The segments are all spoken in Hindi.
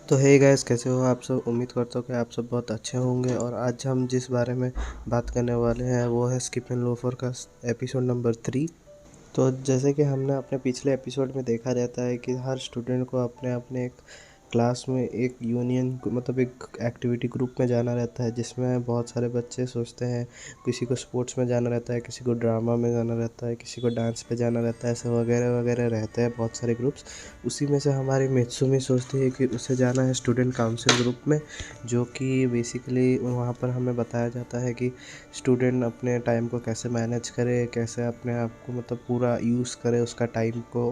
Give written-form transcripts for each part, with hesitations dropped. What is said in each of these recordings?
तो हे गाइस, कैसे हो आप सब। उम्मीद करता हूँ कि आप सब बहुत अच्छे होंगे। और आज हम जिस बारे में बात करने वाले हैं वो है स्किप एंड लोफर का एपिसोड नंबर 3। तो जैसे कि हमने अपने पिछले एपिसोड में देखा रहता है कि हर स्टूडेंट को अपने अपने एक क्लास में एक यूनियन मतलब एक एक्टिविटी ग्रुप में जाना रहता है, जिसमें बहुत सारे बच्चे सोचते हैं। किसी को स्पोर्ट्स में जाना रहता है, किसी को ड्रामा में जाना रहता है, किसी को डांस पे जाना रहता है, ऐसे वगैरह वगैरह रहते हैं बहुत सारे ग्रुप्स। उसी में से हमारी मित्सुमी सोचती है कि उसे जाना है स्टूडेंट काउंसिल ग्रुप में, जो कि बेसिकली वहाँ पर हमें बताया जाता है कि स्टूडेंट अपने टाइम को कैसे मैनेज करे, कैसे अपने आप को मतलब पूरा यूज़ करे उसका टाइम को।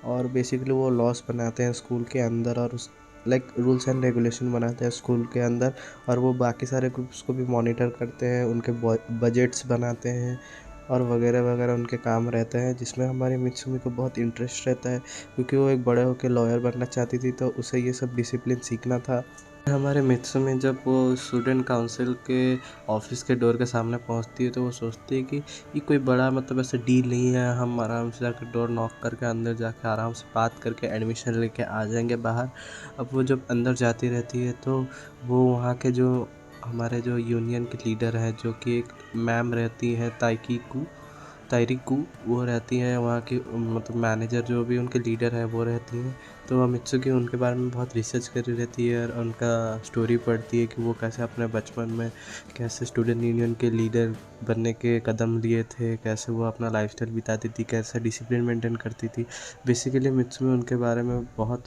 और बेसिकली वो लॉस बनाते हैं स्कूल के अंदर, और उस लाइक रूल्स एंड रेगुलेशन बनाते हैं स्कूल के अंदर। और वो बाकी सारे ग्रुप्स को भी मॉनिटर करते हैं, उनके बजट्स बनाते हैं और वगैरह वगैरह उनके काम रहते हैं, जिसमें हमारी मित्सुमी को बहुत इंटरेस्ट रहता है, क्योंकि वो एक बड़े होकर लॉयर बनना चाहती थी, तो उसे ये सब डिसिप्लिन सीखना था। हमारे मित्सुमी जब वो स्टूडेंट काउंसिल के ऑफिस के डोर के सामने पहुंचती है तो वो सोचती है कि ये कोई बड़ा मतलब ऐसे डील नहीं है, हम आराम से जाकर डोर नॉक करके अंदर जाके आराम से बात करके एडमिशन लेके आ जाएंगे बाहर। अब वो जब अंदर जाती रहती है तो वो वहाँ के जो हमारे जो यूनियन के लीडर हैं, जो कि एक मैम रहती हैं ताइरिकू, वो रहती हैं वहाँ की मतलब मैनेजर, जो भी उनके लीडर है वो रहती हैं। तो मित्सुकी उनके बारे में बहुत रिसर्च करी रहती है और उनका स्टोरी पढ़ती है कि वो कैसे अपने बचपन में कैसे स्टूडेंट यूनियन के लीडर बनने के कदम लिए थे, कैसे वो अपना लाइफस्टाइल बिताती थी, कैसे डिसिप्लिन मेंटेन करती थी। बेसिकली मित्सुमी उनके बारे में बहुत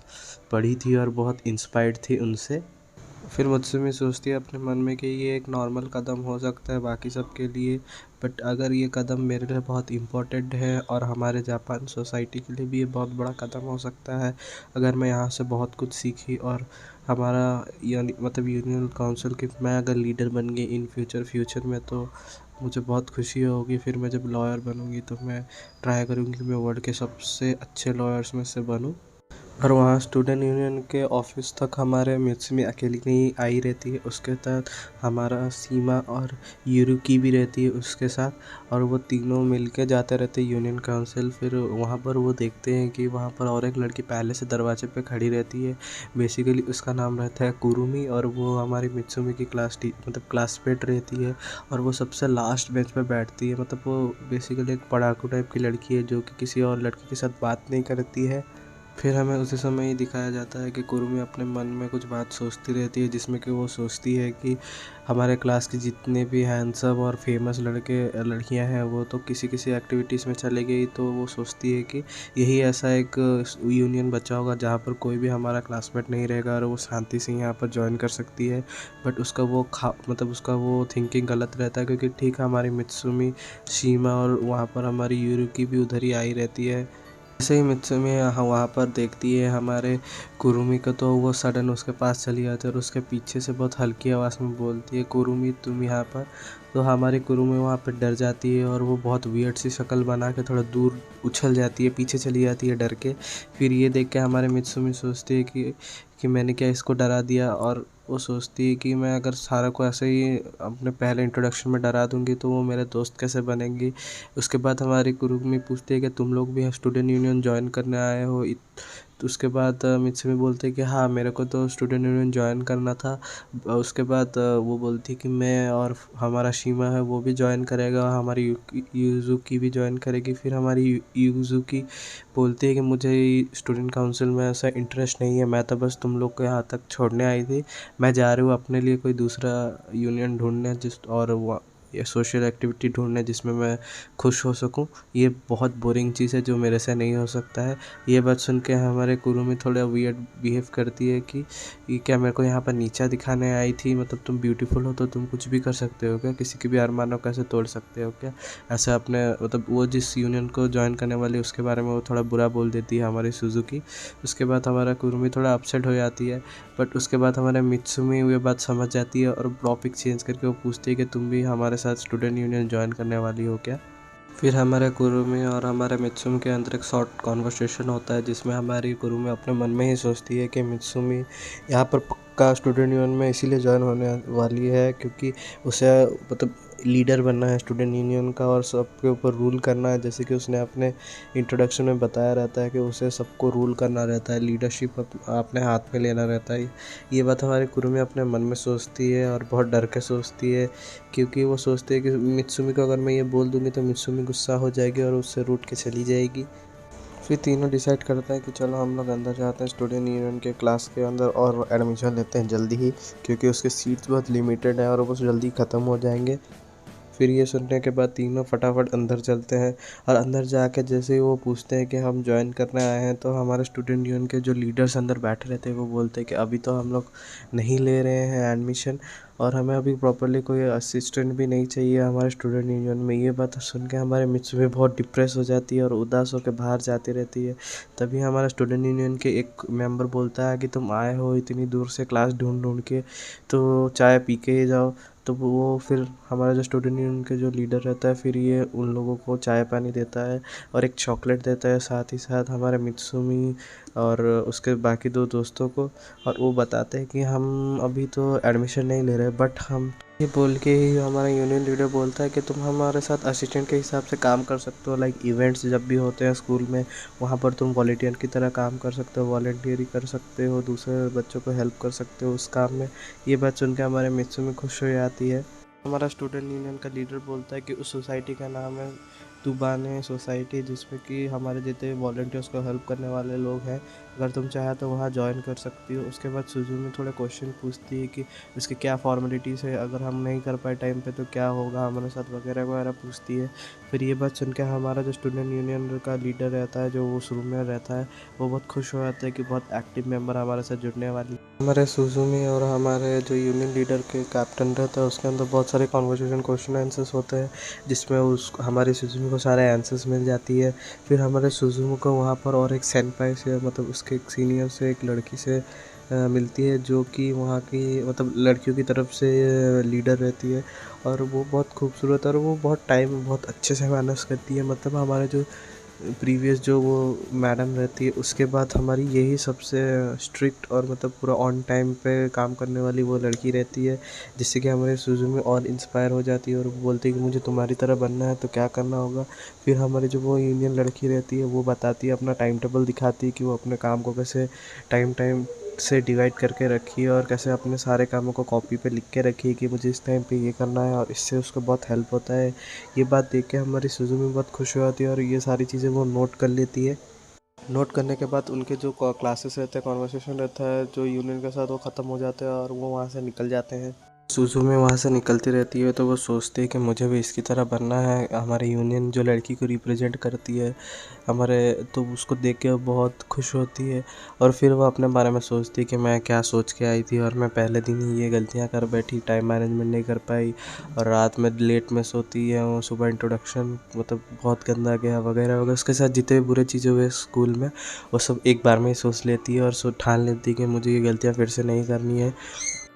पढ़ी थी और बहुत इंस्पायर्ड थी उनसे। फिर मुझसे मैं सोचती है अपने मन में कि ये एक नॉर्मल कदम हो सकता है बाकी सब के लिए, बट अगर ये कदम मेरे लिए बहुत इम्पोर्टेंट है और हमारे जापान सोसाइटी के लिए भी ये बहुत बड़ा कदम हो सकता है। अगर मैं यहाँ से बहुत कुछ सीखी और हमारा यानी मतलब यूनियन काउंसिल की मैं अगर लीडर बन गई इन फ्यूचर में, तो मुझे बहुत खुशी होगी। फिर मैं जब लॉयर बनूँगी तो मैं ट्राई करूँगी कि मैं वर्ल्ड के सबसे अच्छे लॉयर्स में से बनूँ। और वहाँ स्टूडेंट यूनियन के ऑफिस तक हमारे मित्सुमी अकेली नहीं आई रहती है, उसके तहत हमारा सीमा और यूरुकी भी रहती है उसके साथ, और वो तीनों मिलके जाते रहते हैं यूनियन काउंसिल। फिर वहाँ पर वो देखते हैं कि वहाँ पर और एक लड़की पहले से दरवाजे पे खड़ी रहती है। बेसिकली उसका नाम रहता है कुरुमी, और वो हमारी मित्सुमी की मतलब क्लासमेट रहती है, और वो सबसे लास्ट बेंच पे बैठती है। मतलब वो बेसिकली एक पढ़ाकू टाइप की लड़की है जो कि किसी और लड़के के साथ बात नहीं करती है। फिर हमें उसी समय ही दिखाया जाता है कि कुरुमी अपने मन में कुछ बात सोचती रहती है, जिसमें कि वो सोचती है कि हमारे क्लास के जितने भी हैंडसम और फेमस लड़के लड़कियां हैं वो तो किसी किसी एक्टिविटीज़ में चले गई, तो वो सोचती है कि यही ऐसा एक यूनियन बचा होगा जहाँ पर कोई भी हमारा क्लासमेट नहीं रहेगा और वो शांति से यहाँ पर ज्वाइन कर सकती है। बट उसका वो मतलब उसका वो थिंकिंग गलत रहता है, क्योंकि ठीक हमारी मित्सुमी, शीमा और वहाँ पर हमारी यूरुकी भी उधर ही आई रहती है। जैसे ही मित्सुमी वहाँ पर देखती है हमारे कुरुमी को, तो वो सडन उसके पास चली जाती है और उसके पीछे से बहुत हल्की आवाज़ में बोलती है, कुरुमी तुम यहाँ पर। तो हमारी कुरुमी वहाँ पर डर जाती है और वो बहुत वियर्ड सी शक्ल बना के थोड़ा दूर उछल जाती है, पीछे चली जाती है डर के। फिर ये देख के हमारे मित्सुमी सोचती है कि मैंने क्या इसको डरा दिया, और वो सोचती है कि मैं अगर सारा को ऐसे ही अपने पहले इंट्रोडक्शन में डरा दूंगी तो वो मेरे दोस्त कैसे बनेंगी। उसके बाद हमारी कुरुमी पूछती है कि तुम लोग भी स्टूडेंट यूनियन ज्वाइन करने आए हो। तो उसके बाद मित्सुमी बोलते हैं कि हाँ, मेरे को तो स्टूडेंट यूनियन ज्वाइन करना था। उसके बाद वो बोलती है कि मैं और हमारा शीमा है वो भी ज्वाइन करेगा, हमारी यूजुकी भी ज्वाइन करेगी। फिर हमारी यूजुकी बोलती है कि मुझे स्टूडेंट काउंसिल में ऐसा इंटरेस्ट नहीं है, मैं तो बस तुम लोग को यहाँ तक छोड़ने आई थी। मैं जा रही हूँ अपने लिए कोई दूसरा यूनियन ढूंढने जिस और ये सोशल एक्टिविटी ढूंढने जिसमें मैं खुश हो सकूं। ये बहुत बोरिंग चीज़ है जो मेरे से नहीं हो सकता है। ये बात सुन के हमारे कुरुमी थोड़ा वियर्ड बिहेव करती है कि ये क्या मेरे को यहाँ पर नीचा दिखाने आई थी, मतलब तुम ब्यूटीफुल हो तो तुम कुछ भी कर सकते हो क्या, किसी की भी अरमानों को कैसे तोड़ सकते हो क्या। ऐसे अपने मतलब वो जिस यूनियन को ज्वाइन करने वाली उसके बारे में वो थोड़ा बुरा बोल देती है हमारी सुजुकी। उसके बाद हमारा कुरुमी थोड़ा अपसेट हो जाती है। बट उसके बाद हमारे मित्सुमी ये बात समझ जाती है और टॉपिक चेंज करके वो पूछती है कि तुम भी हमारे साथ स्टूडेंट यूनियन ज्वाइन करने वाली हो क्या। फिर हमारे कुरुमी और हमारे मित्सुमी के अंदर एक शॉर्ट कॉन्वर्सेशन होता है, जिसमें हमारी कुरुमी अपने मन में ही सोचती है कि मित्सुमी यहाँ पर पक्का स्टूडेंट यूनियन में इसीलिए ज्वाइन होने वाली है क्योंकि उसे मतलब लीडर बनना है स्टूडेंट यूनियन का और सबके ऊपर रूल करना है, जैसे कि उसने अपने इंट्रोडक्शन में बताया रहता है कि उसे सबको रूल करना रहता है, लीडरशिप अपने हाथ में लेना रहता है। ये बात हमारी कुरुमी अपने मन में सोचती है और बहुत डर के सोचती है, क्योंकि वो सोचती है कि मित्सुमी को अगर मैं ये बोल दूँगी तो मित्सुमी गुस्सा हो जाएगी और उससे रूठ के चली जाएगी। फिर तीनों डिसाइड करते हैं कि चलो हम लोग अंदर जाते हैं स्टूडेंट यूनियन के क्लास के अंदर और एडमिशन लेते हैं जल्दी ही, क्योंकि उसके सीट्स बहुत लिमिटेड है और वो जल्दी ख़त्म हो जाएंगे। फिर ये सुनने के बाद तीनों फटाफट अंदर चलते हैं और अंदर जाके जैसे ही वो पूछते हैं कि हम ज्वाइन करने आए हैं, तो हमारे स्टूडेंट यूनियन के जो लीडर्स अंदर बैठे रहते हैं वो बोलते हैं कि अभी तो हम लोग नहीं ले रहे हैं एडमिशन और हमें अभी प्रॉपरली कोई असिस्टेंट भी नहीं चाहिए हमारे स्टूडेंट यूनियन में। ये बात सुन के हमारे मित्सुमी बहुत डिप्रेस हो जाती है और उदास होकर बाहर जाती रहती है। तभी हमारा स्टूडेंट यूनियन के एक मेंबर बोलता है कि तुम आए हो इतनी दूर से क्लास ढूंढ ढूंढ के, तो चाय पी के ही जाओ। तो वो फिर हमारा जो स्टूडेंट यूनियन के जो लीडर रहता है फिर ये उन लोगों को चाय पानी देता है और एक चॉकलेट देता है, साथ ही साथ हमारे मित्सुमी और उसके बाकी दो दोस्तों को। और वो बताते हैं कि हम अभी तो एडमिशन नहीं ले रहे, बट हम ये बोल के ही हमारा यूनियन लीडर बोलता है कि तुम हमारे साथ असिस्टेंट के हिसाब से काम कर सकते हो, लाइक इवेंट्स जब भी होते हैं स्कूल में वहाँ पर तुम वॉलेंटियर की तरह काम कर सकते हो, वॉलेंटियरी कर सकते हो, दूसरे बच्चों को हेल्प कर सकते हो उस काम में। ये बात सुन के हमारे मित्सुमी खुश हो जाती है। हमारा स्टूडेंट यूनियन का लीडर बोलता है कि उस सोसाइटी का नाम है तुबाने सोसाइटी, जिसमें कि हमारे जितने वॉलंटियर्स को हेल्प करने वाले लोग हैं, अगर तुम चाहे तो वहाँ ज्वाइन कर सकती हो। उसके बाद सुजुमी थोड़े क्वेश्चन पूछती है कि इसकी क्या फॉर्मेलिटीज़ है, अगर हम नहीं कर पाए टाइम पे तो क्या होगा हमारे साथ वगैरह वगैरह पूछती है। फिर ये बात सुन के हमारा जो स्टूडेंट यूनियन का लीडर रहता है जो उस रूम में रहता है वो बहुत खुश हो जाता है कि बहुत एक्टिव मेंबर हमारे साथ जुड़ने वाली। हमारे सुजुमी और हमारे जो यूनियन लीडर के कैप्टन रहता है उसके अंदर बहुत सारे कॉन्वर्सेशन क्वेश्चन आंसर्स होते हैं, जिसमें उस हमारी सुजुमी को सारे आंसर्स मिल जाती है। फिर हमारे सुजुमी को वहाँ पर और एक सेनपाई से, मतलब उसके एक सीनियर से, एक लड़की से मिलती है जो कि वहाँ की मतलब लड़कियों की तरफ से लीडर रहती है और वो बहुत खूबसूरत और वो बहुत टाइम बहुत अच्छे से मैनेज करती है। मतलब हमारे जो प्रीवियस जो वो मैडम रहती है उसके बाद हमारी यही सबसे स्ट्रिक्ट और मतलब पूरा ऑन टाइम पे काम करने वाली वो लड़की रहती है, जिससे कि हमारे सुजुमी और इंस्पायर हो जाती है और वो बोलती है कि मुझे तुम्हारी तरह बनना है तो क्या करना होगा। फिर हमारी जो वो यूनियन लड़की रहती है वो बताती है, अपना टाइम टेबल दिखाती है कि वो अपने काम को कैसे टाइम टाइम से डिवाइड करके रखी है और कैसे अपने सारे कामों को कॉपी पे लिख के रखी है कि मुझे इस टाइम पे ये करना है, और इससे उसको बहुत हेल्प होता है। ये बात देख के हमारी सुजुमी बहुत खुश हो जाती है और ये सारी चीज़ें वो नोट कर लेती है। नोट करने के बाद उनके जो क्लासेस रहते हैं, कॉन्वर्सेशन रहता है जो यूनियन के साथ, वो ख़त्म हो जाते हैं और वो वहाँ से निकल जाते हैं। सुजुमी वहाँ से निकलती रहती है तो वो सोचती है कि मुझे भी इसकी तरह बनना है। हमारे यूनियन जो लड़की को रिप्रेजेंट करती है हमारे, तो उसको देख के वो बहुत खुश होती है और फिर वो अपने बारे में सोचती है कि मैं क्या सोच के आई थी और मैं पहले दिन ही ये गलतियाँ कर बैठी, टाइम मैनेजमेंट नहीं कर पाई और रात में लेट में सोती है। वो सुबह इंट्रोडक्शन मतलब बहुत गंदा गया वगैरह वगैरह, उसके साथ जितने भी बुरे चीज़ें हुए स्कूल में वो सब एक बार में ही सोच लेती है और ठान लेती है कि मुझे ये गलतियाँ फिर से नहीं करनी है।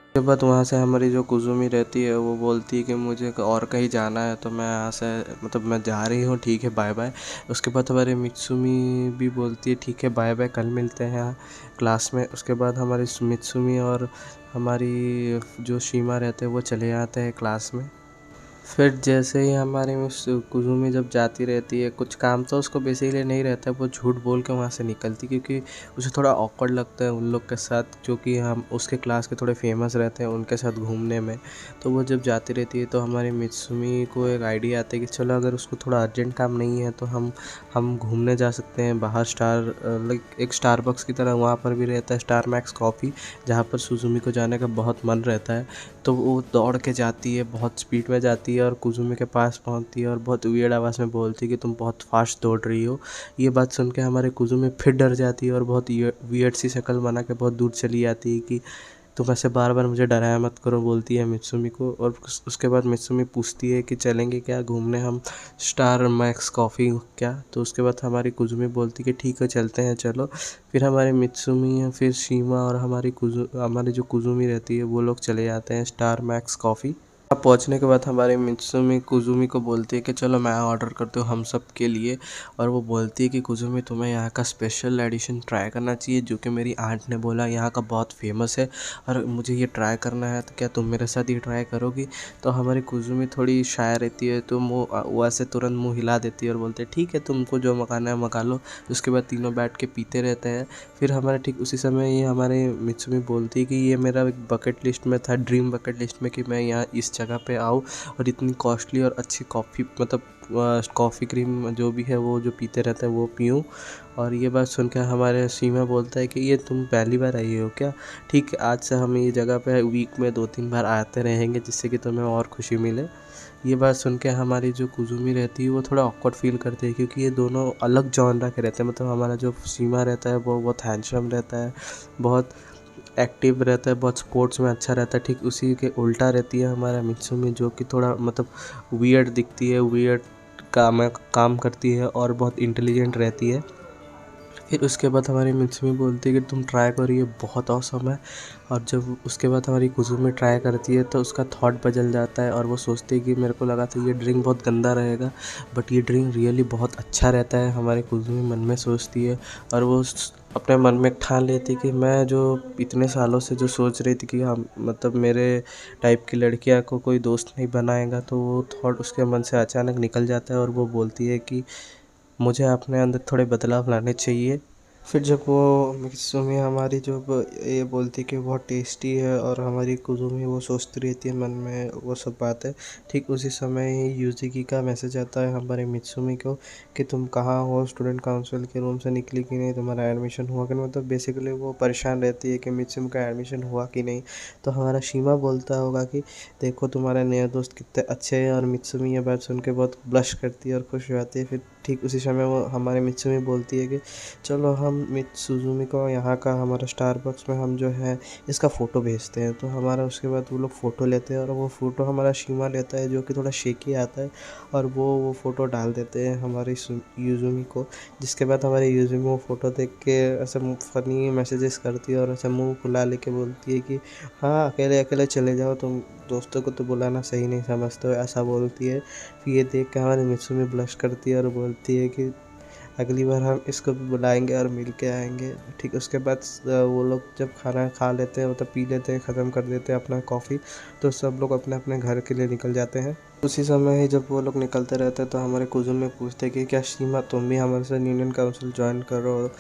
उसके बाद वहाँ से हमारी जो कुजुमी रहती है वो बोलती है कि मुझे और कहीं जाना है तो मैं यहाँ से मतलब मैं जा रही हूँ, ठीक है बाय बाय। उसके बाद हमारी मित्सुमी भी बोलती है ठीक है बाय बाय, कल मिलते हैं यहाँ क्लास में। उसके बाद हमारी मित्सुमी और हमारी जो शीमा रहते हैं वो चले जाते हैं क्लास में। फिर जैसे ही हमारी मिस कुजुमी जब जाती रहती है, कुछ काम तो उसको बेसिकली नहीं रहता है, वो झूठ बोल के वहाँ से निकलती क्योंकि उसे थोड़ा ऑकवर्ड लगता है उन लोग के साथ जो कि हम उसके क्लास के थोड़े फेमस रहते हैं उनके साथ घूमने में। तो वो जब जाती रहती है तो हमारी मित्सुमी को एक आइडिया आता है कि चलो अगर उसको थोड़ा अर्जेंट काम नहीं है तो हम घूमने जा सकते हैं बाहर। लाइक एक स्टारबक्स की तरह वहाँ पर भी रहता है स्टार मैक्स कॉफ़ी, जहाँ पर सुजुमी को जाने का बहुत मन रहता है। तो वो दौड़ के जाती है, बहुत स्पीड में जाती है और कुजुमी के पास पहुंचती है और बहुत वियर्ड आवाज़ में बोलती है कि तुम बहुत फास्ट दौड़ रही हो। ये बात सुन के हमारे कुजुमी फिर डर जाती है और बहुत वियर्ड सी शक्ल बना के बहुत दूर चली जाती है कि तुम ऐसे बार बार मुझे डराया मत करो, बोलती है मित्सुमी को। और उसके बाद मित्सुमी पूछती है कि चलेंगे क्या घूमने हम स्टार मैक्स कॉफ़ी क्या। तो उसके बाद हमारी कुजुमी बोलती कि ठीक है चलते हैं चलो। फिर हमारे मित्सुमी या फिर शीमा और हमारी जो कुजुमी रहती है वो लोग चले जाते हैं स्टार मैक्स कॉफ़ी। वहाँ पहुँचने के बाद हमारे मित्सुमी कुज़ुमी को बोलती है कि चलो मैं ऑर्डर करती हूँ हम सब के लिए। और वो बोलती है कि कुज़ुमी तुम्हें यहाँ का स्पेशल एडिशन ट्राई करना चाहिए, जो कि मेरी आंट ने बोला यहाँ का बहुत फेमस है और मुझे ये ट्राई करना है, तो क्या तुम मेरे साथ ये ट्राई करोगी। तो हमारी कुज़ुमी थोड़ी शाय रहती है, तो वो ऐसे तुरंत मुँह हिला देती है और बोलते हैं ठीक है तुमको जो मँगाना है मँगा लो। उसके बाद तीनों बैठ के पीते रहते हैं। फिर हमारे ठीक उसी समय ये हमारे मित्सुमी बोलती है कि ये मेरा एक बकेट लिस्ट में था, ड्रीम बकेट लिस्ट में, कि मैं यहाँ इस जगह पे आऊँ और इतनी कॉस्टली और अच्छी कॉफ़ी मतलब कॉफ़ी क्रीम जो भी है वो जो पीते रहते हैं वो पीऊँ। और ये बात सुनकर हमारे सीमा बोलता है कि ये तुम पहली बार आई हो क्या। ठीक है, आज से हम ये जगह पे वीक में 2-3 बार आते रहेंगे जिससे कि तुम्हें और खुशी मिले। ये बात सुन के हमारी जो कुज़ुमी रहती है वो थोड़ा ऑकवर्ड फील करती है, क्योंकि ये दोनों अलग जॉनरा के रहते हैं। मतलब हमारा जो सीमा रहता है वो बहुत हैंडसम रहता है, बहुत एक्टिव रहता है, बहुत स्पोर्ट्स में अच्छा रहता है। ठीक उसी के उल्टा रहती है हमारा मित्सुमी, जो कि थोड़ा मतलब वियर्ड दिखती है, वियर्ड काम करती है और बहुत इंटेलिजेंट रहती है। फिर उसके बाद हमारी मित्सुमी बोलती है कि तुम ट्राई करो ये बहुत औसम है। और जब उसके बाद हमारी कुज़ुमी ट्राई करती है तो उसका थॉट बदल जाता है और वो सोचती है कि मेरे को लगा था ये ड्रिंक बहुत गंदा रहेगा, बट ये ड्रिंक रियली बहुत अच्छा रहता है। हमारी कुज़ुमी मन में सोचती है और वो अपने मन में ठान लेती है कि मैं जो इतने सालों से जो सोच रही थी कि हम मतलब मेरे टाइप की लड़कियां को कोई दोस्त नहीं बनाएगा, तो वो थॉट उसके मन से अचानक निकल जाता है और वो बोलती है कि मुझे अपने अंदर थोड़े बदलाव लाने चाहिए। फिर जब वो मित्सुमी हमारी जब ये बोलती कि बहुत टेस्टी है और हमारी कुज़ुमी वो सोचती रहती है मन में वो सब बातें, ठीक उसी समय ही यूज़ुकी का मैसेज आता है हमारे मित्सुमी को कि तुम कहाँ हो, स्टूडेंट काउंसिल के रूम से निकली कि नहीं, तुम्हारा एडमिशन हुआ कि नहीं। मतलब बेसिकली वो परेशान रहती है कि मित्सुमी का एडमिशन हुआ कि नहीं। तो हमारा शीमा बोलता होगा कि देखो तुम्हारे नए दोस्त कितने अच्छे हैं, और मित्सुमी ये बात सुन के बहुत ब्लश करती है और खुश हो जाती है। फिर ठीक उसी समय वो हमारे मित्सुमी बोलती है कि चलो हम मित्सुमी को यहाँ का हमारा स्टारबक्स में हम जो है इसका फ़ोटो भेजते हैं। तो हमारा उसके बाद वो लोग फ़ोटो लेते हैं और वो फ़ोटो हमारा शीमा लेता है, जो कि थोड़ा शेकी आता है, और वो फ़ोटो डाल देते हैं हमारी युजुमी को। जिसके बाद हमारी युजुमी वो फ़ोटो देख के ऐसे फ़नी मैसेजेस करती है और ऐसे मुँह फुला लेके बोलती है कि हाँ अकेले अकेले चले जाओ, तुम दोस्तों को तो बुलाना सही नहीं समझते हो, ऐसा बोलती है। फिर ये देख के हमारी मित्सुमी ब्लश करती है और बोलती है कि अगली बार हम इसको भी बुलाएंगे और मिल के आएंगे। ठीक उसके बाद वो लोग जब खाना खा लेते हैं मतलब पी लेते हैं, ख़त्म कर देते हैं अपना कॉफ़ी, तो सब लोग अपने अपने घर के लिए निकल जाते हैं। उसी समय ही जब वो लोग निकलते रहते हैं तो हमारे कुज़ुन में पूछते हैं कि क्या सीमा तुम भी हमारे साथ यूनियन काउंसिल ज्वाइन करो।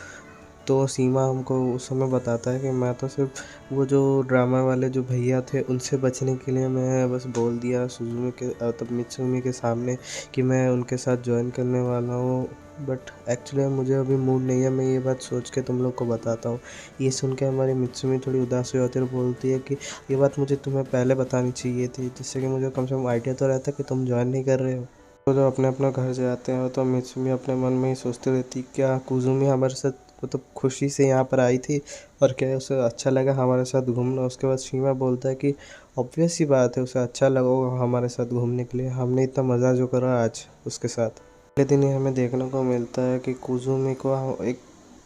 तो सीमा हमको उस समय बताता है कि मैं तो सिर्फ वो जो ड्रामा वाले जो भैया थे उनसे बचने के लिए मैं बस बोल दिया सुजुमी के तब मित्सुमी के सामने कि मैं उनके साथ ज्वाइन करने वाला हूँ, बट एक्चुअली मुझे अभी मूड नहीं है, मैं ये बात सोच के तुम लोग को बताता हूँ। ये सुन के हमारी मित्सुमी थोड़ी उदास हो जाती है और बोलती है कि ये बात मुझे तुम्हें पहले बतानी चाहिए थी, जिससे कि मुझे कम से कम आइडिया तो रहता कि तुम ज्वाइन नहीं कर रहे हो। तो जब अपने अपना घर जाते हैं तो मित्सुमी अपने मन में ही सोचती रहती क्या कुजुमी हमारे साथ मतलब खुशी से यहाँ पर आई थी और क्या उसे अच्छा लगा हमारे साथ घूमना। उसके बाद सीमा बोलता है कि ऑब्वियस सी बात है उसे अच्छा लगा होगा हमारे साथ घूमने के लिए, हमने इतना मज़ा जो करा आज उसके साथ। अगले दिन ही हमें देखने को मिलता है कि कुजुमी को एक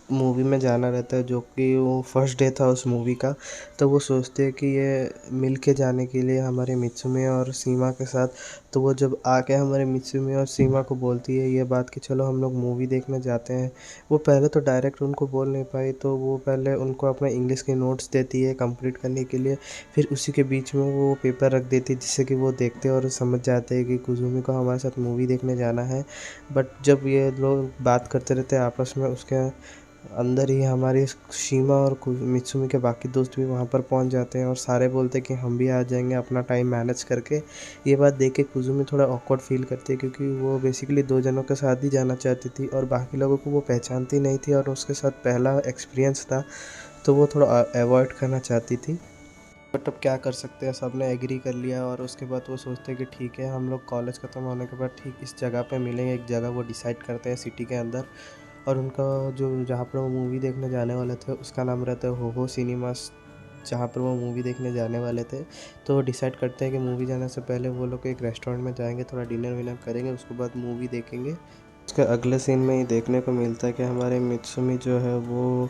मूवी में जाना रहता है, जो कि वो फर्स्ट डे था उस मूवी का। तो वो सोचते हैं कि ये मिल के जाने के लिए हमारे मित्सुमी और सीमा के साथ। तो वो जब आके हमारे मित्सुमी और सीमा को बोलती है ये बात कि चलो हम लोग मूवी देखने जाते हैं। वो पहले तो डायरेक्ट उनको बोल नहीं पाई, तो वो पहले उनको अपना इंग्लिश के नोट्स देती है कंप्लीट करने के लिए। फिर उसी के बीच में वो पेपर रख देती है जिससे कि वो देखते और समझ जाते हैं कि कुजुमी को हमारे साथ मूवी देखने जाना है। बट जब ये लोग बात करते रहते हैं आपस में, उसके अंदर ही हमारी सीमा और मित्सुमी के बाकी दोस्त भी वहाँ पर पहुँच जाते हैं और सारे बोलते हैं कि हम भी आ जाएंगे अपना टाइम मैनेज करके। ये बात देख के कुजुमी थोड़ा ऑकवर्ड फील करती है, क्योंकि वो बेसिकली 2 जनों के साथ ही जाना चाहती थी और बाकी लोगों को वो पहचानती नहीं थी और उसके साथ पहला एक्सपीरियंस था, तो वो थोड़ा अवॉइड करना चाहती थी। बट अब क्या कर सकते हैं, सब ने एग्री कर लिया और उसके बाद वो सोचते हैं कि ठीक है हम लोग कॉलेज ख़त्म होने के बाद ठीक इस जगह पे मिलेंगे। एक जगह वो डिसाइड करते हैं सिटी के अंदर, और उनका जो जहाँ पर वो मूवी देखने जाने वाले थे उसका नाम रहता है हो सिनेमास, जहाँ पर वो मूवी देखने जाने वाले थे। तो डिसाइड करते हैं कि मूवी जाने से पहले वो लोग एक रेस्टोरेंट में जाएंगे, थोड़ा डिनर विनर करेंगे, उसके बाद मूवी देखेंगे। उसके अगले सीन में ही देखने को मिलता है कि हमारी मित्सुमी जो है वो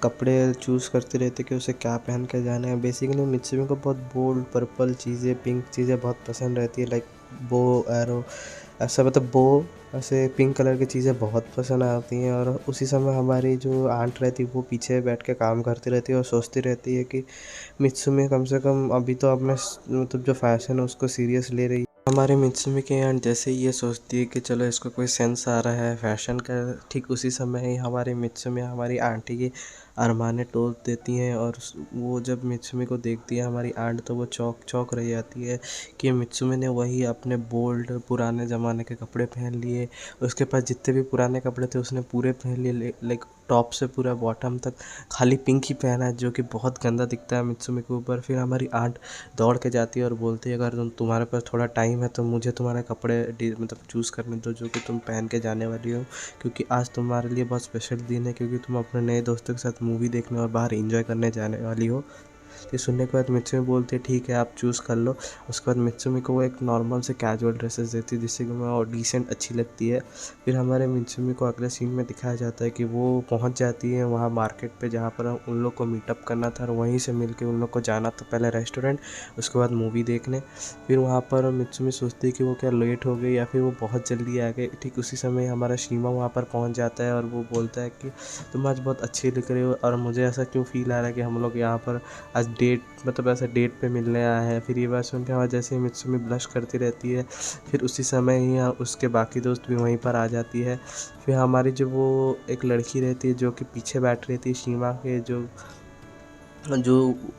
कपड़े चूज़ करती रहती है कि उसे क्या पहन के जाना है। बेसिकली मित्सुमी को बहुत बोल्ड पर्पल चीज़ें, पिंक चीज़ें बहुत पसंद रहती है, लाइक बो एरो, ऐसा मतलब बो, ऐसे पिंक कलर की चीज़ें बहुत पसंद आती हैं। और उसी समय हमारी जो आंट रहती है वो पीछे बैठ के काम करती रहती है और सोचती रहती है कि मित्सुमी कम से कम अभी तो अपना मतलब जो फैशन है उसको सीरियस ले रही है। हमारी मित्सुमी की आंट जैसे ही ये सोचती है कि चलो इसको कोई सेंस आ रहा है फैशन का, ठीक उसी समय ही हमारी मित्सुमी हमारी आंटी की अरमाने तोड़ देती हैं। और वो जब मित्सुमी को देखती है हमारी आंट तो वो चौंक चौंक रह जाती है कि मित्सुमी ने वही अपने बोल्ड पुराने ज़माने के कपड़े पहन लिए। उसके पास जितने भी पुराने कपड़े थे उसने पूरे पहन लिए, लाइक टॉप से पूरा बॉटम तक खाली पिंक ही पहना है, जो कि बहुत गंदा दिखता है मित्सुमी के ऊपर। फिर हमारी आंट दौड़ के जाती है और बोलती है अगर तुम्हारे पास थोड़ा टाइम है तो मुझे तुम्हारे कपड़े मतलब चूज़ करने दो जो कि तुम पहन के जाने वाली हो, क्योंकि आज तुम्हारे लिए बहुत स्पेशल दिन है, क्योंकि तुम अपने नए दोस्तों के साथ मूवी देखने और बाहर एंजॉय करने जाने वाली हो। ये सुनने के बाद मित्सुमी बोलती है ठीक है आप चूज़ कर लो। उसके बाद मित्सुमी को वो एक नॉर्मल से कैजुअल ड्रेसेस देती है जिससे कि वो और डिसेंट अच्छी लगती है। फिर हमारे मित्सुमी को अगले सीन में दिखाया जाता है कि वो पहुंच जाती है वहाँ मार्केट पे जहाँ पर उन लोग को मीटअप करना था, और वहीं से मिल के उन लोग को जाना था पहले रेस्टोरेंट, उसके बाद मूवी देखने। फिर वहाँ पर मित्सुमी सोचती है कि वो क्या लेट हो गई या फिर वो बहुत जल्दी आ गए। ठीक उसी समय हमारा शीमा वहाँ पर पहुँच जाता है और वो बोलता है कि तुम आज बहुत अच्छी दिख रही हो, और मुझे ऐसा क्यों फील आ रहा है कि हम लोग यहाँ पर आज डेट मतलब ऐसे डेट पे मिलने आया है। फिर ये बात सुन के हमारे जैसे ही मित्सुमी ब्लश करती रहती है, फिर उसी समय ही उसके बाकी दोस्त भी वहीं पर आ जाती है। फिर हमारी जो वो एक लड़की रहती है जो कि पीछे बैठ रही थी शीमा के, जो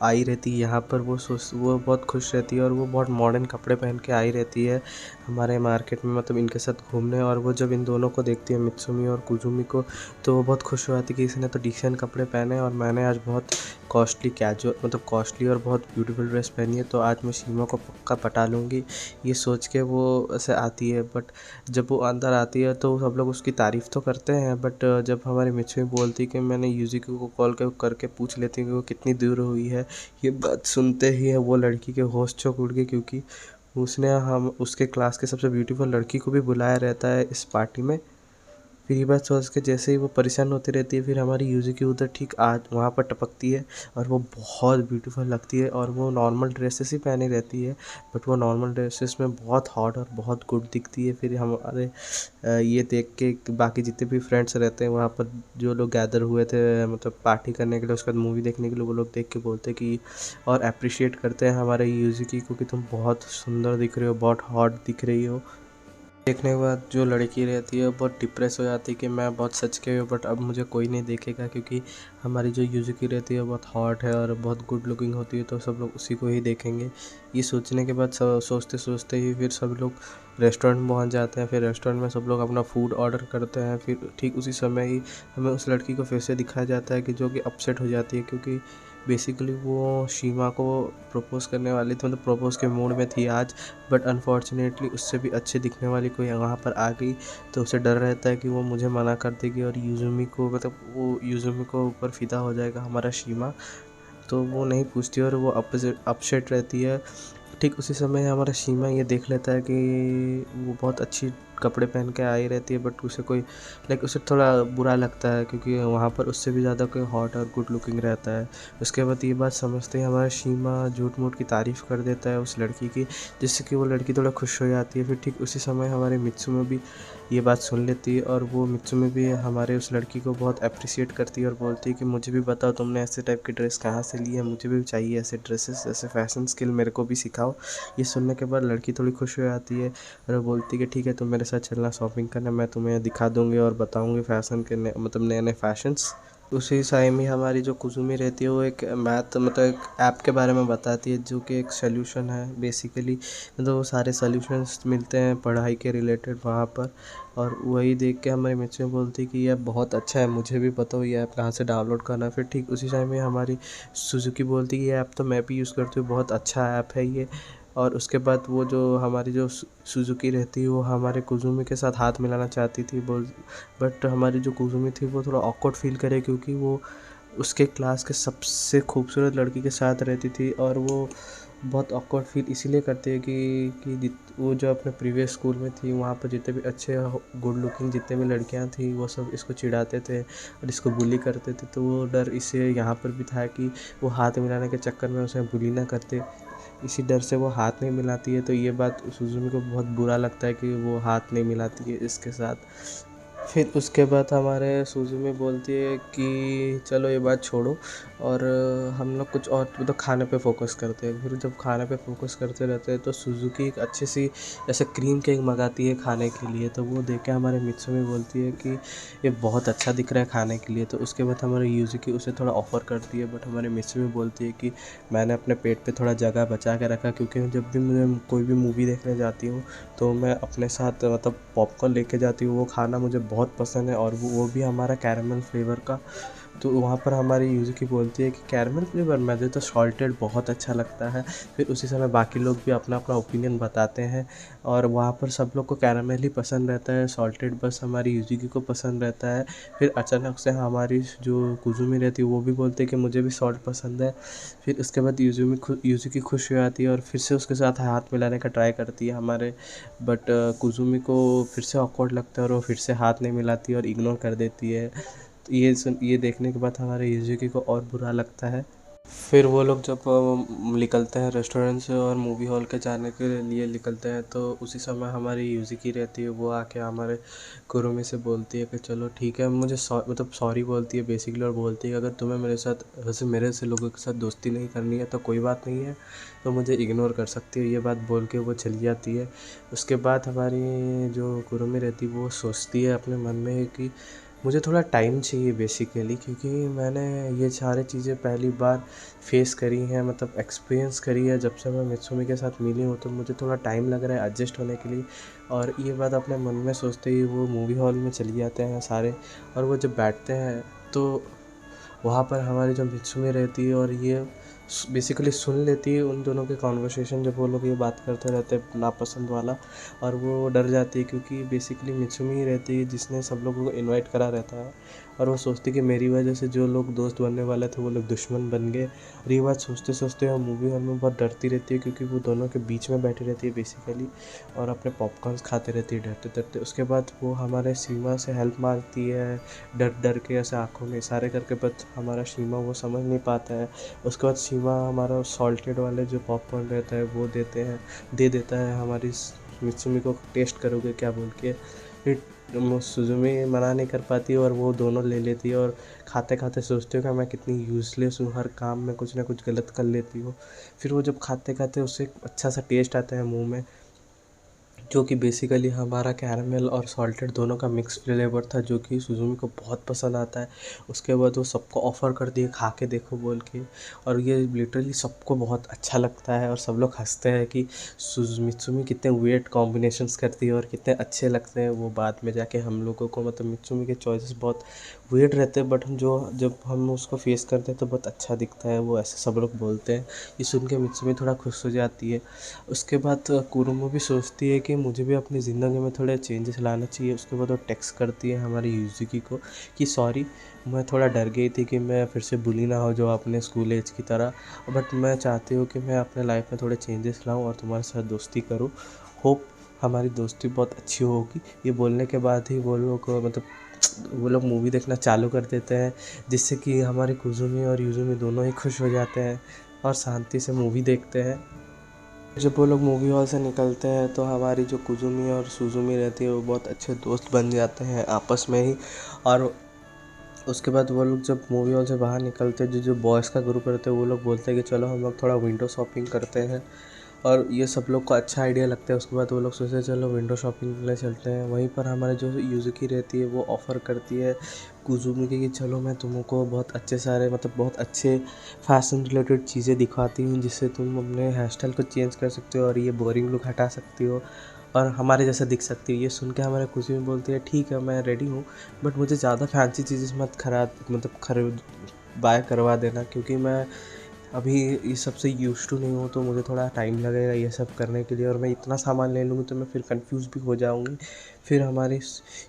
आई रहती है यहाँ पर, वो बहुत खुश रहती है और वो बहुत मॉडर्न कपड़े पहन के आई रहती है हमारे मार्केट में, मतलब इनके साथ घूमने। और वो जब इन दोनों को देखती है मित्सुमी और कुजुमी को, तो वो बहुत खुश हो जाती है कि इसने तो डिसेंट कपड़े पहने और मैंने आज बहुत कॉस्टली कैजुअल मतलब कॉस्टली और बहुत ब्यूटीफुल ड्रेस पहनी है, तो आज मैं शीमा को पक्का पटा लूँगी। ये सोच के वो ऐसे आती है, बट जब वो अंदर आती है तो सब लोग उसकी तारीफ़ तो करते हैं, बट जब हमारी मित्सुमी बोलती है कि मैंने यूजिको को कॉल करके पूछ लेती हूँ कि वो कितनी दूर हुई है, ये बात सुनते ही है वो लड़की के होश चौक उड़ गए, क्योंकि उसने हम उसके क्लास के सबसे ब्यूटीफुल लड़की को भी बुलाया रहता है इस पार्टी में। फिर ये बात सोच के जैसे ही वो परेशान होती रहती है, फिर हमारी यूज़ुकी उधर ठीक आज वहाँ पर टपकती है और वो बहुत ब्यूटीफुल लगती है। और वो नॉर्मल ड्रेसेस ही पहनी रहती है, बट वो नॉर्मल ड्रेसेस में बहुत हॉट और बहुत गुड दिखती है। फिर हमारे ये देख के बाकी जितने भी फ्रेंड्स रहते हैं वहाँ पर, जो लोग गैदर हुए थे मतलब पार्टी करने के लिए, उसके बाद मूवी देखने के लिए, वो लोग देख के बोलते हैं कि और अप्रिशिएट करते हैं हमारे यूज़ुकी को कि तुम बहुत सुंदर दिख रही हो, बहुत हॉट दिख रही हो। देखने के बाद जो लड़की रहती है वो बहुत डिप्रेस हो जाती है कि मैं बहुत सच के हूँ बट अब मुझे कोई नहीं देखेगा, क्योंकि हमारी जो यूज़ुकी रहती है बहुत हॉट है और बहुत गुड लुकिंग होती है, तो सब लोग उसी को ही देखेंगे। ये सोचने के बाद सोचते सोचते ही फिर सब लोग रेस्टोरेंट में पहुँच जाते हैं। फिर रेस्टोरेंट में सब लोग अपना फूड ऑर्डर करते हैं। फिर ठीक उसी समय ही हमें उस लड़की को फिर से दिखाया जाता है कि जो कि अपसेट हो जाती है, क्योंकि बेसिकली वो शीमा को प्रपोज़ करने वाली थी, मतलब प्रपोज़ के मूड में थी आज, बट अनफॉर्चुनेटली उससे भी अच्छी दिखने वाली कोई वहाँ पर आ गई, तो उसे डर रहता है कि वो मुझे मना कर देगी और यूजुमी को मतलब वो यूजुमी को ऊपर फ़िदा हो जाएगा हमारा शीमा, तो वो नहीं पूछती और वो अपसेट रहती है। ठीक उसी समय हमारा शीमा ये देख लेता है कि वो बहुत अच्छी कपड़े पहन के आई रहती है, बट उसे कोई लाइक उसे थोड़ा बुरा लगता है, क्योंकि वहाँ पर उससे भी ज़्यादा कोई हॉट और गुड लुकिंग रहता है। उसके बाद ये बात समझते ही हमारा शीमा झूठ मूठ की तारीफ़ कर देता है उस लड़की की, जिससे कि वो लड़की थोड़ा खुश हो जाती है। फिर ठीक उसी समय हमारे मित्सुमी भी ये बात सुन लेती है और वो मित्सुमी भी हमारे उस लड़की को बहुत अप्रिशिएट करती है और बोलती है कि मुझे भी बताओ तुमने ऐसे टाइप की ड्रेस कहाँ से ली है, मुझे भी चाहिए ऐसे ड्रेसेस, ऐसे फैशन स्किल मेरे को भी सिखाओ। ये सुनने के बाद लड़की थोड़ी खुश हो जाती है और वो बोलती है कि ठीक है तुम मेरे साथ चलना शॉपिंग करना, मैं तुम्हें दिखा दूँगी और बताऊँगी फ़ैशन के मतलब नए नए फ़ैशंस। उसी टाइम ही हमारी जो कुजुमी रहती है वो एक मैथ मतलब एक ऐप के बारे में बताती है, जो कि एक सॉल्यूशन है बेसिकली, मतलब वो सारे सॉल्यूशंस मिलते हैं पढ़ाई के रिलेटेड वहाँ पर। और वही देख के हमारी मिर्ची बोलती है कि ये बहुत अच्छा है, मुझे भी बताओ ये ऐप कहाँ से डाउनलोड करना है। फिर ठीक उसी टाइम में हमारी सुजुकी बोलती है कि ये ऐप तो मैं भी यूज़ करती हूँ, बहुत अच्छा ऐप है ये। और उसके बाद वो जो हमारी जो सुजुकी रहती है वो हमारे कुजुमी के साथ हाथ मिलाना चाहती थी, बट हमारी जो कुजुमी थी वो थोड़ा ऑकवर्ड फील करे, क्योंकि वो उसके क्लास के सबसे खूबसूरत लड़की के साथ रहती थी और वो बहुत ऑकवर्ड फील इसीलिए करती है कि वो जो अपने प्रीवियस स्कूल में थी वहाँ पर जितने भी अच्छे गुड लुकिंग जितने भी लड़कियाँ थी वो सब इसको चिढ़ाते थे और इसको बुली करते थे। तो वो डर इसे यहाँ पर भी था कि वो हाथ मिलाने के चक्कर में उसे बुली ना करते, इसी डर से वो हाथ नहीं मिलाती है। तो ये बात सुजुमी को बहुत बुरा लगता है कि वो हाथ नहीं मिलाती है इसके साथ। फिर उसके बाद हमारे सुजुमी बोलती है कि चलो ये बात छोड़ो और हम लोग कुछ और मतलब खाने पे फोकस करते हैं। फिर जब खाने पे फोकस करते रहते हैं तो सुजुकी एक अच्छी सी ऐसे क्रीम केक मंगाती है खाने के लिए। तो वो देख के हमारे मित्सुमी बोलती है कि ये बहुत अच्छा दिख रहा है खाने के लिए। तो उसके बाद हमारे युजुकी उसे थोड़ा ऑफ़र करती है, बट हमारे मित्सुमी बोलती है कि मैंने अपने पेट पे थोड़ा जगह बचा के रखा, क्योंकि जब भी मैं कोई भी मूवी देखने जाती हूँ तो मैं अपने साथ मतलब पॉपकॉर्न लेके जाती हूँ। वो खाना मुझे बहुत पसंद है और वो भी हमारा कैरेमल फ्लेवर का। तो वहाँ पर हमारी युजुकी बोलती है कि कैरेमल फ्लेवर, मुझे तो सॉल्टेड बहुत अच्छा लगता है। फिर उसी समय बाकी लोग भी अपना अपना ओपिनियन बताते हैं और वहाँ पर सब लोग को कैरेमल ही पसंद रहता है, सॉल्टेड बस हमारी युजुकी को पसंद रहता है। फिर अचानक से हमारी जो कुजुमी रहती है वो भी बोलते हैं कि मुझे भी सॉल्ट पसंद है। फिर उसके बाद युजुकी खुश हो जाती है और फिर से उसके साथ हाथ मिलाने का ट्राई करती है हमारे, बट कुजुमी को फिर से ऑकवर्ड लगता है और वो फिर से हाथ नहीं मिलाती और इग्नोर कर देती है। तो ये देखने के बाद हमारे युजुकी को और बुरा लगता है। फिर वो लोग जब निकलते हैं रेस्टोरेंट से और मूवी हॉल के जाने के लिए निकलते हैं तो उसी समय हमारी युजुकी रहती है, वो आके हमारे कुरुमी से बोलती है कि चलो ठीक है, मुझे मतलब सॉरी बोलती है बेसिकली और बोलती है अगर तुम्हें मेरे साथ वैसे मेरे से लोगों के साथ दोस्ती नहीं करनी है तो कोई बात नहीं है, तो मुझे इग्नोर कर सकती है। ये बात बोल के वो चली जाती है। उसके बाद हमारी जो कुरुमी रहती है वो सोचती है अपने मन में कि मुझे थोड़ा टाइम चाहिए बेसिकली, क्योंकि मैंने ये सारी चीज़ें पहली बार फेस करी हैं, मतलब एक्सपीरियंस करी है जब से मैं मित्सुमी के साथ मिली हूँ। तो मुझे थोड़ा टाइम लग रहा है एडजस्ट होने के लिए। और ये बात अपने मन में सोचते ही वो मूवी हॉल में चले जाते हैं सारे। और वो जब बैठते हैं तो वहाँ पर हमारी जो मित्सुमी रहती है और ये बेसिकली सुन लेती है उन दोनों के कॉन्वर्सेशन जब वो लोग ये बात करते रहते हैं नापसंद वाला। और वो डर जाती है क्योंकि बेसिकली मित्सुमी ही रहती है जिसने सब लोगों को इनवाइट करा रहता है। और वो सोचती है कि मेरी वजह से जो लोग दोस्त बनने वाले थे वो लोग दुश्मन बन गए। और ये बात सोचते सोचते वो मूवी हॉल में बहुत डरती रहती है, क्योंकि वो दोनों के बीच में बैठी रहती है बेसिकली और अपने पॉपकॉर्न्स खाते रहती है डरते डरते। उसके बाद वो हमारे सीमा से हेल्प मांगती है डर डर के, ऐसे आंखों में इशारे करके, बट हमारा सीमा वो समझ नहीं पाता है। उसके बाद सीमा हमारा सॉल्टेड वाले जो पॉपकॉर्न रहता है वो दे देता है हमारी मित्सुमी को, टेस्ट करोगे क्या बोल के। फिर सुजुमी मना नहीं कर पाती और वो दोनों ले लेती है और खाते खाते सोचती हो कि मैं कितनी यूज़लेस हूँ, हर काम में कुछ ना कुछ गलत कर लेती हूँ। फिर वो जब खाते खाते उससे एक अच्छा सा टेस्ट आता है मुंह में, जो कि बेसिकली हमारा कैरमेल और सॉल्टेड दोनों का मिक्स फ्लेवर था, जो कि सुजुमी को बहुत पसंद आता है। उसके बाद वो सबको ऑफ़र कर दिए खा के देखो बोल के, और ये लिटरली सबको बहुत अच्छा लगता है और सब लोग हंसते हैं कि मित्सुमी कितने वियर्ड कॉम्बिनेशंस करती है और कितने अच्छे लगते हैं वो। बाद में जाके हम लोगों को मतलब मित्सुमी के चॉइसेस बहुत वियर्ड रहते हैं, बट हम जो जब हम उसको फेस करते हैं तो बहुत अच्छा दिखता है वो, ऐसे सब लोग बोलते हैं। ये सुन के मित्सुमी थोड़ा खुश हो जाती है। उसके बाद कुरुमो भी सोचती है कि मुझे भी अपनी ज़िंदगी में थोड़े चेंजेस लाना चाहिए। उसके बाद वो टेक्स्ट करती है हमारी युजुकी को कि सॉरी, मैं थोड़ा डर गई थी कि मैं फिर से बुली ना हो जो अपने स्कूल एज की तरह, बट मैं चाहती हूँ कि मैं अपने लाइफ में थोड़े चेंजेस लाऊँ और तुम्हारे साथ दोस्ती करूँ। होप हमारी दोस्ती बहुत अच्छी होगी। ये बोलने के बाद ही वो लोग मतलब वो लोग मूवी देखना चालू कर देते हैं, जिससे कि हमारे कुजुमी और युजुमी दोनों ही खुश हो जाते हैं और शांति से मूवी देखते हैं। जब वो लोग मूवी हॉल से निकलते हैं तो हमारी जो कुजुमी और सुजुमी रहती है वो बहुत अच्छे दोस्त बन जाते हैं आपस में ही। और उसके बाद वो लोग जब मूवी हॉल से बाहर निकलते हैं, जो जो बॉयज़ का ग्रुप रहता है वो लोग बोलते हैं कि चलो हम लोग थोड़ा विंडो शॉपिंग करते हैं, और ये सब लोग को अच्छा आइडिया लगता है। उसके बाद वो लोग सोचते हैं चलो विंडो शॉपिंग के लिए चलते हैं। वहीं पर हमारे जो युजुकी रहती है वो ऑफ़र करती है कुजुमी की कि चलो मैं तुमको बहुत अच्छे सारे मतलब बहुत अच्छे फैशन रिलेटेड चीज़ें दिखाती हूँ जिससे तुम अपने हेयर स्टाइल को चेंज कर सकते हो और ये बोरिंग लुक हटा सकती हो और हमारे जैसा दिख सकती हो। ये सुन के हमारे कुजुमी बोलती है ठीक है मैं रेडी हूँ, बट मुझे ज़्यादा फैंसी चीज़ें मत खरीद बाय करवा देना, क्योंकि मैं अभी इस सब से यूज़ टू नहीं हूँ, तो मुझे थोड़ा टाइम लगेगा ये सब करने के लिए और मैं इतना सामान ले लूँगी तो मैं फिर कंफ्यूज भी हो जाऊँगी। फिर हमारी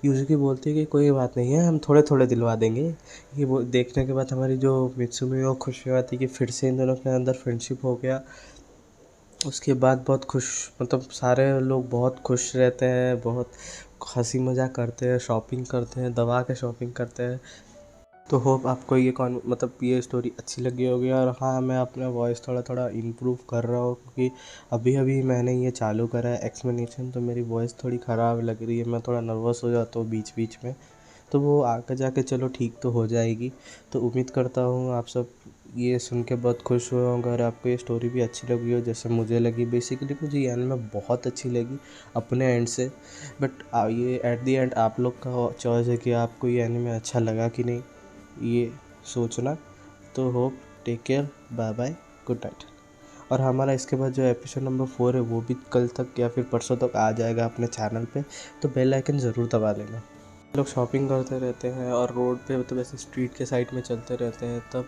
युजुकी बोलती है कि कोई बात नहीं है, हम थोड़े थोड़े दिलवा देंगे। ये वो देखने के बाद हमारी जो मित्सुमी वो खुश हो जाती है कि फिर से इन दोनों के अंदर फ्रेंडशिप हो गया। उसके बाद बहुत खुश, मतलब सारे लोग बहुत खुश रहते हैं, बहुत हंसी मजाक करते हैं, शॉपिंग करते हैं, दबा के शॉपिंग करते हैं। तो होप आपको ये मतलब ये स्टोरी अच्छी लगी होगी। और हाँ, मैं अपना वॉइस थोड़ा थोड़ा इम्प्रूव कर रहा हूँ, क्योंकि अभी अभी मैंने ये चालू करा है एक्सप्लेनेशन, तो मेरी वॉइस थोड़ी ख़राब लग रही है, मैं थोड़ा नर्वस हो जाता हूँ बीच बीच में। तो वो आगे जाके चलो ठीक तो हो जाएगी। तो उम्मीद करता हूँ आप सब ये सुन के बहुत खुश हुए होंगे और आपको ये स्टोरी भी अच्छी लगी हो जैसे मुझे लगी। बेसिकली मुझे ये एनिमे बहुत अच्छी लगी अपने एंड से, बट ये एट द एंड आप लोग का चॉइस है कि आपको ये एनिमे अच्छा लगा कि नहीं, ये सोचना। तो hope, take care, bye bye, good night. और हमारा इसके बाद जो एपिसोड नंबर 4 है वो भी कल तक या फिर परसों तक आ जाएगा अपने चैनल पे, तो बेल आइकन ज़रूर दबा लेना। लोग शॉपिंग करते रहते हैं और रोड पे, मतलब ऐसे स्ट्रीट के साइड में चलते रहते हैं, तब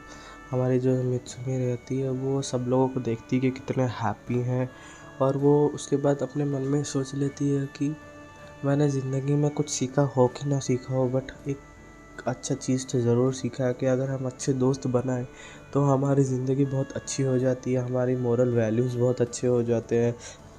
हमारी जो मित्सुमी रहती है वो सब लोगों को देखती है कि कितने हैप्पी हैं, और वो उसके बाद अपने मन में सोच लेती है कि मैंने ज़िंदगी में कुछ सीखा हो कि ना सीखा हो, बट एक अच्छा चीज़ तो ज़रूर सीखा है कि अगर हम अच्छे दोस्त बनाएं तो हमारी ज़िंदगी बहुत अच्छी हो जाती है, हमारी मोरल वैल्यूज़ बहुत अच्छे हो जाते हैं,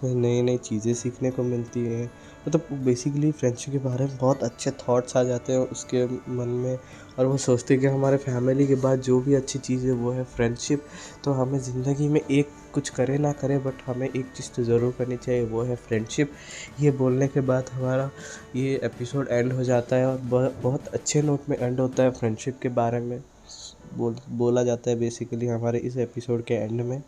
नई नई चीज़ें सीखने को मिलती हैं। मतलब बेसिकली फ्रेंडशिप के बारे में बहुत अच्छे थॉट्स आ जाते हैं उसके मन में, और वो सोचते हैं कि हमारे फैमिली के बाद जो भी अच्छी चीज़ है वो है फ्रेंडशिप। तो हमें ज़िंदगी में एक कुछ करे ना करे, बट हमें एक चीज़ तो ज़रूर करनी चाहिए, वो है फ्रेंडशिप। ये बोलने के बाद हमारा ये एपिसोड एंड हो जाता है, और बहुत अच्छे नोट में एंड होता है। फ्रेंडशिप के बारे में बोला जाता है बेसिकली हमारे इस एपिसोड के एंड में।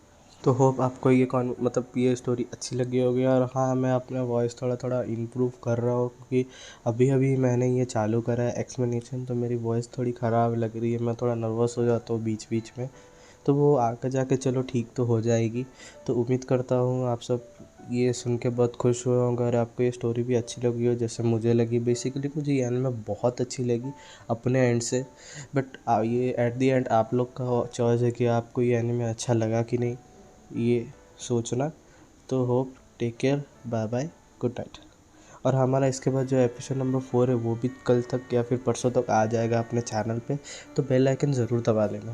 तो होप आपको ये मतलब ये स्टोरी अच्छी लगी होगी। और हाँ, मैं अपना वॉइस थोड़ा थोड़ा इम्प्रूव कर रहा हूँ, क्योंकि अभी अभी मैंने ये चालू करा है एक्सप्लेनेशन, तो मेरी वॉइस थोड़ी ख़राब लग रही है, मैं थोड़ा नर्वस हो जाता हूँ बीच बीच में। तो वो आगे जाके चलो ठीक तो हो जाएगी। तो उम्मीद करता हूँ आप सब ये सुन के बहुत खुश हुए होंगे और आपको ये स्टोरी भी अच्छी लगी हो जैसे मुझे लगी। बेसिकली मुझे ये एनिमे बहुत अच्छी लगी अपने एंड से, बट ये एट द एंड आप लोग का चॉइस है कि आपको ये एनिमे अच्छा लगा कि नहीं, ये सोचना। तो hope, take care, bye bye, good night. और हमारा इसके बाद जो एपिसोड नंबर 4 है वो भी कल तक या फिर परसों तक आ जाएगा अपने चैनल पे, तो बेल आइकन ज़रूर दबा लेना।